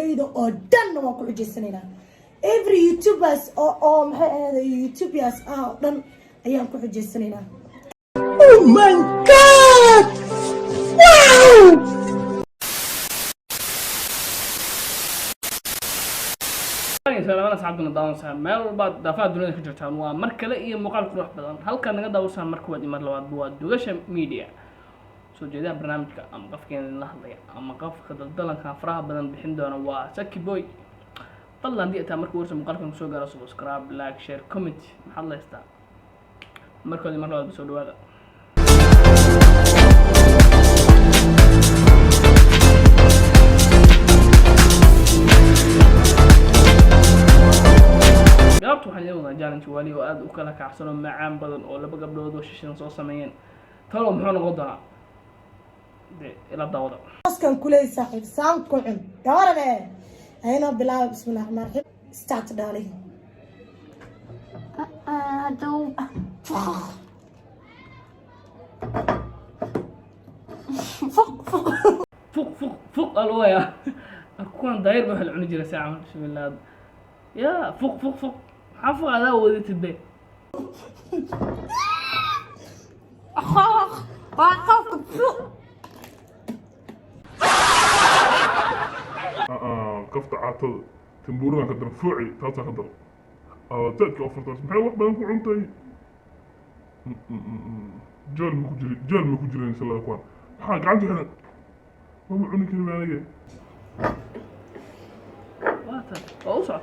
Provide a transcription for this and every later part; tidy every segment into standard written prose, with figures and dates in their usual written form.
youtube-leyda oo dhan waan ku xujaysanayna every youtubers oo maxay ahayd youtubers oo dhan ayaan ku xujaysanayna oh my god wow salaamada saxaabtuna daawanaysaa meel walba daafaha dunida ka jirtaan waa mar kale iyo muuqaal qurux badan halka naga daawataan marka waad imar labaad waa Dugasha Media soo jeedaa barnaamijka ama qofkeen la hadlaya ama qofka daldalanka faraha badan bixin doona waa Saki Boy fadlan hadii aad marka warsa muuqaalkan soo gaaro subscribe like share comment maxaad la istaa marka imar labaad soo dhawaada waxaan leeyahay challenge wali oo aad u kala kacsano macaan badan oo laba gabdhood oo shishan soo sameeyeen talo muxuu noqon doonaa ila daawada askan kulay saaxiib saan ku cun gabarade ayna bilaab bismillaah rahmaan rahiim start darling فوق الويا أكون داير بحال عوني جرى ساعة بسم الله يا فوق عفوا هذا وديت البيت قفت عاطل تنبورنا قدر فوعي تاسع قدر تأتي أفرط محي وقت بانكو عنتي جال مكجرين إن شاء الله أخوان حاج عندي هنا ما معوني كلمة عليك أوسع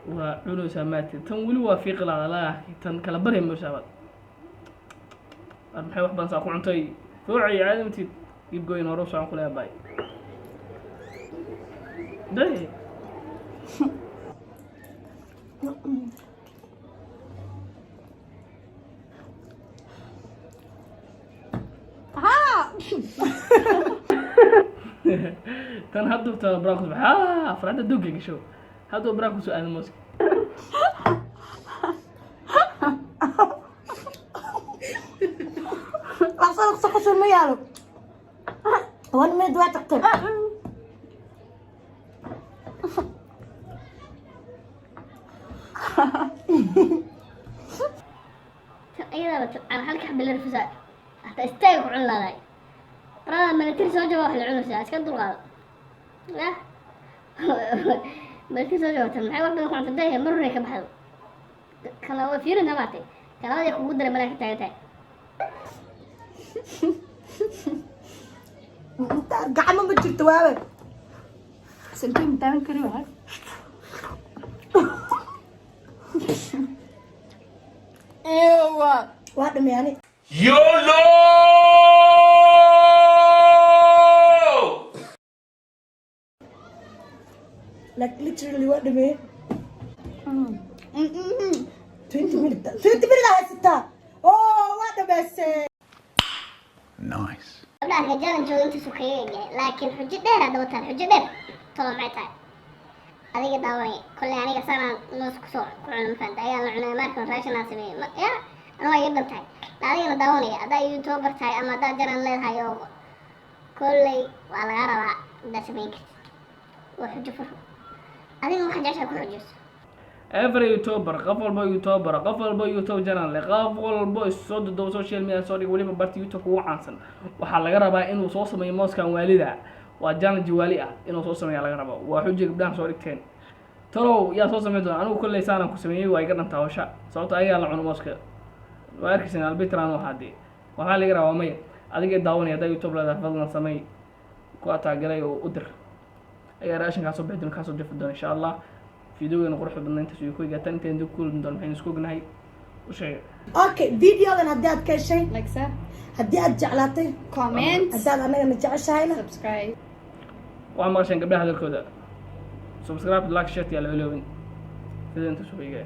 وعلو سماتي تنولي وافيق لا تنكلا بري مسابات المحي واحد بنساقو عنتي فوعي عادمتي يبقوا ينورو ساعة كلها باي داي كان هدو بتاع براكوس فرعت الدوقي شو هدو براكوس أنا موسك أصلاً سقط الميالو وين ما دوا تقتل أيضا أنا حالك حب اللي رفزات حتى استيقظ عن لا لاي ترى ما نتري سوجا واحد العنوسة أسكت الغالب لا ما نتري سوجا واحد محي واحد بنقول عن تدايه مرة هيك بحال كان هو فيرن نباتي كان هذا يكون مدري ملاك تاعي قاعد ما بتجي توابل سنتين تعمل كريمة ايوه واحد يعني YOLO! like literally what do you 20 minutes هستا اوه what the best Nice. لا الرجال جو انت سخيين لكن حجة دير هذا وتر حجة دير طلع معتاي هذه داوي كل يعني قصنا نص كسور كل فند أيام العناية ماركن راشن ناسبين يا أنا ما يقدر تاي هذه داوني هذا يوتيوبر تاي أما دا جران ليه هاي يوم كل وعلى غرض دا سبيك وحجة فرق هذه ما حد عشان كل حجوس every youtuber قفل بو يوتيوب channel قفل بو الصوت دو social media sorry ولي برت يوتيوب هو عنسن waxa laga rabaa inuu soo sameeyo mooskan waalida waa challenge wali ah inuu soo sameeyo laga rabaa waa xujig gabdhaha soo dhigteen talow yaa soo sameeyo doon anigu kulay saanan ku sameeyay waa iga dhantaa hawsha sababta ayaga la cuno mooska waa arkaysan albitran waxa waxa laga rabaa may adiga daawanaya da youtube la fadlan sameey ku ataagalay oo u dir ayaa raashin ka soo bixin ka soo jifdo insha Allah فيديو قرح بدنا انت شو يكوي قاتن تندو كل من دول الحين سكوك نهاي وشيء اوكي فيديو انا هدي اد كشي لايك سا هدي اد جعلاتي كومنت هدي انا نجعشهاينا سبسكرايب وعمر عشان قبلها هذا الكود سبسكرايب لايك شير يا العلوين كذا انت شو بيجي